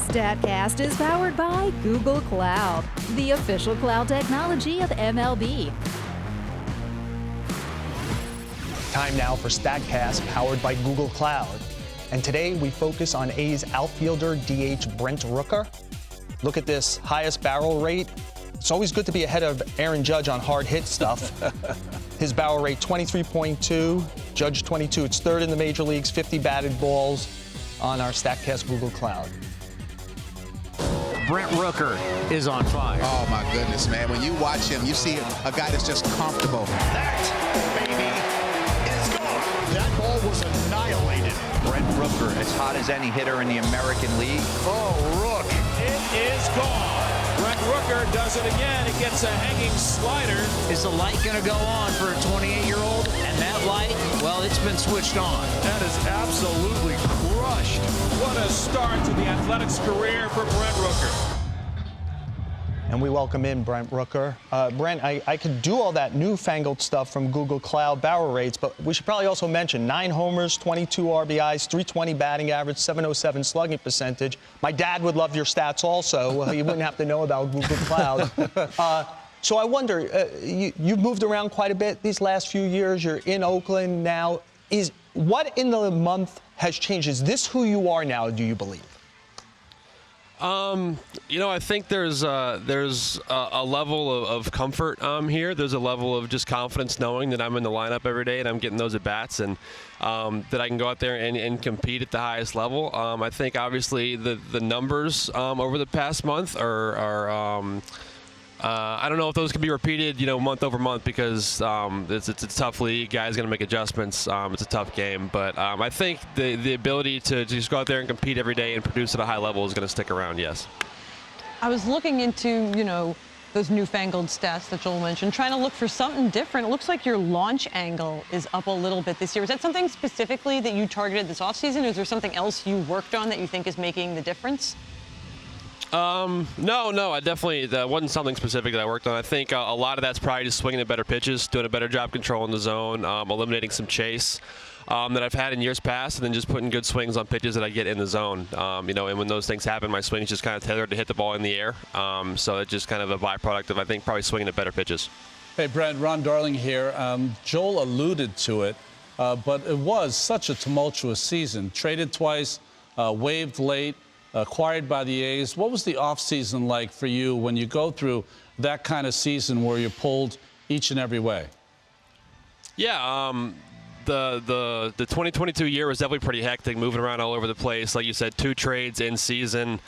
StatCast is powered by Google Cloud, the official cloud technology of MLB. Time now for StatCast, powered by Google Cloud. And today we focus on A's outfielder DH Brent Rooker. Look at this highest barrel rate. It's always good to be ahead of Aaron Judge on hard hit stuff. His barrel rate 23.2, Judge 22. It's third in the major leagues, 50 batted balls on our StatCast Google Cloud. Brent Rooker is on fire. Oh my goodness, man. When you watch him, you see a guy that's just comfortable. That baby is gone. That ball was annihilated. Brent Rooker, as hot as any hitter in the American League. Oh, Rook. It is gone. Brent Rooker does it again. He gets a hanging slider. Is the light going to go on for a 28-year-old? And that light, well, it's been switched on. That is absolutely crushed. What a start to the Athletics career for Brent Rooker. And we welcome in Brent Rooker. Brent, I could do all that newfangled stuff from Google Cloud barrel rates, but we should probably also mention 9 homers, 22 RBIs, 320 batting average, 707 slugging percentage. My dad would love your stats also. He wouldn't have to know about Google Cloud. So I wonder, you've moved around quite a bit these last few years. You're in Oakland now. What in the month has changed? Is this who you are now, do you believe? I think there's a level of comfort here. There's a level of just confidence knowing that I'm in the lineup every day and I'm getting those at-bats and that I can go out there and compete at the highest level. I think, obviously, the numbers over the past month are I don't know if those can be repeated, month over month because it's a tough league. Guys going to make adjustments. It's a tough game. But I think the ability to just go out there and compete every day and produce at a high level is going to stick around, yes. I was looking into, those newfangled stats that Joel mentioned, trying to look for something different. It looks like your launch angle is up a little bit this year. Is that something specifically that you targeted this offseason? Is there something else you worked on that you think is making the difference? No, I definitely, that wasn't something specific that I worked on. I think a lot of that's probably just swinging at better pitches, doing a better job controlling the zone, eliminating some chase that I've had in years past, and then just putting good swings on pitches that I get in the zone. And when those things happen, my swing's just kind of tethered to hit the ball in the air. So it's just kind of a byproduct of, I think, probably swinging at better pitches. Hey, Brent, Ron Darling here. Joel alluded to it, but it was such a tumultuous season. Traded twice, waived late. Acquired by the A's. What was the offseason like for you when you go through that kind of season where you're pulled each and every way? Yeah, the 2022 year was definitely pretty hectic, moving around all over the place. Like you said, 2 trades in season.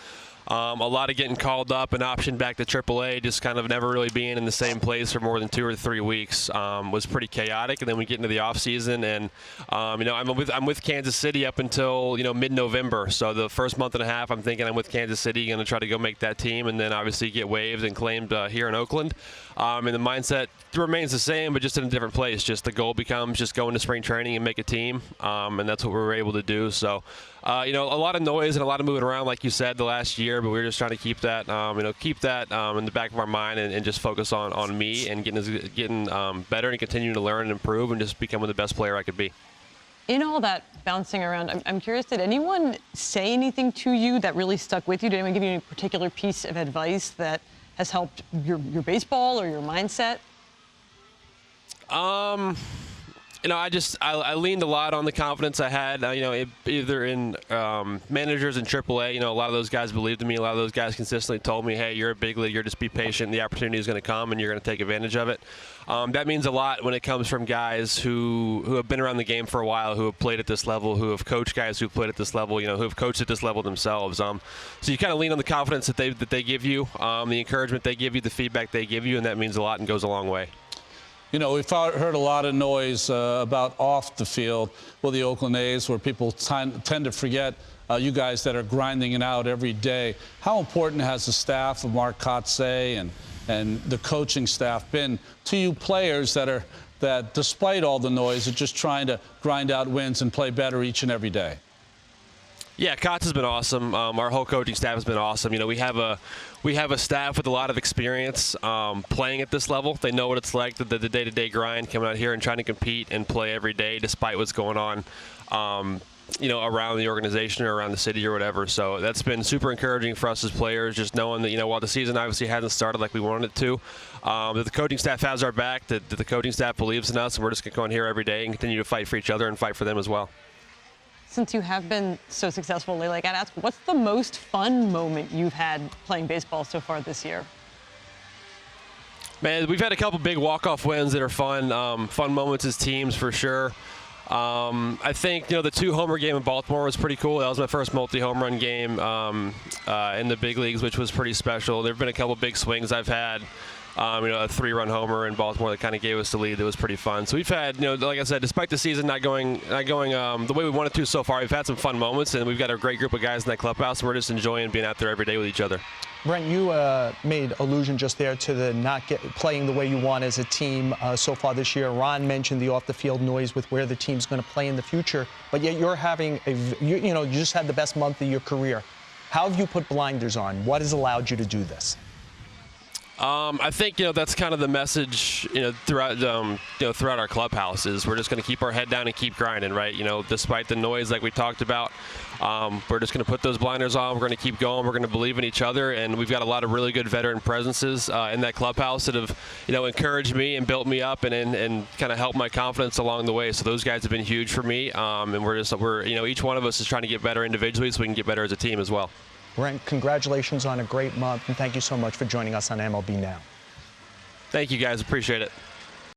A lot of getting called up and optioned back to AAA, just kind of never really being in the same place for more than 2 or 3 weeks was pretty chaotic. And then we get into the offseason, and I'm with Kansas City up until mid-November. So the first month and a half, I'm thinking I'm with Kansas City, going to try to go make that team, and then obviously get waived and claimed here in Oakland. And the mindset remains the same, but just in a different place. Just the goal becomes just going to spring training and make a team, and that's what we were able to do. So, a lot of noise and a lot of moving around, like you said, the last year. But we were just trying to keep that, in the back of our mind and just focus on me and getting better and continuing to learn and improve and just becoming the best player I could be. In all that bouncing around, I'm curious, did anyone say anything to you that really stuck with you? Did anyone give you any particular piece of advice that has helped your baseball or your mindset? I leaned a lot on the confidence I had, either in managers in AAA. A lot of those guys believed in me. A lot of those guys consistently told me, hey, you're a big leaguer, just be patient. The opportunity is going to come, and you're going to take advantage of it. That means a lot when it comes from guys who have been around the game for a while, who have played at this level, who have coached guys who have played at this level, who have coached at this level themselves. So you kind of lean on the confidence that they give you, the encouragement they give you, the feedback they give you, and that means a lot and goes a long way. We've heard a lot of noise about off the field with the Oakland A's, where people tend to forget you guys that are grinding it out every day. How important has the staff of Mark Kotsay and the coaching staff been to you players that despite all the noise, are just trying to grind out wins and play better each and every day? Yeah, Kotz has been awesome. Our whole coaching staff has been awesome. We have a staff with a lot of experience playing at this level. They know what it's like, the day-to-day grind, coming out here and trying to compete and play every day despite what's going on around the organization or around the city or whatever. So that's been super encouraging for us as players, just knowing that, while the season obviously hasn't started like we wanted it to, that the coaching staff has our back, that the coaching staff believes in us, and we're just going to go in here every day and continue to fight for each other and fight for them as well. Since you have been so successful lately, I got to ask, what's the most fun moment you've had playing baseball so far this year? Man, we've had a couple big walk-off wins that are fun. Fun moments as teams for sure. I think, the 2-homer game in Baltimore was pretty cool. That was my first multi-home run game in the big leagues, which was pretty special. There have been a couple big swings I've had. A 3-run homer in Baltimore that kind of gave us the lead. That was pretty fun. So we've had, like I said, despite the season not going the way we wanted to so far, we've had some fun moments, and we've got a great group of guys in that clubhouse, and we're just enjoying being out there every day with each other. Brent, you made allusion just there to the not playing the way you want as a team so far this year. Ron mentioned the off-the-field noise with where the team's going to play in the future, but yet you're having you just had the best month of your career. How have you put blinders on? What has allowed you to do this? I think that's kind of the message throughout our clubhouses. We're just going to keep our head down and keep grinding, right? Despite the noise like we talked about, we're just going to put those blinders on. We're going to keep going. We're going to believe in each other, and we've got a lot of really good veteran presences in that clubhouse that have encouraged me and built me up and kind of helped my confidence along the way. So those guys have been huge for me, and we're each one of us is trying to get better individually so we can get better as a team as well. Brent, congratulations on a great month, and thank you so much for joining us on MLB Now. Thank you, guys. Appreciate it.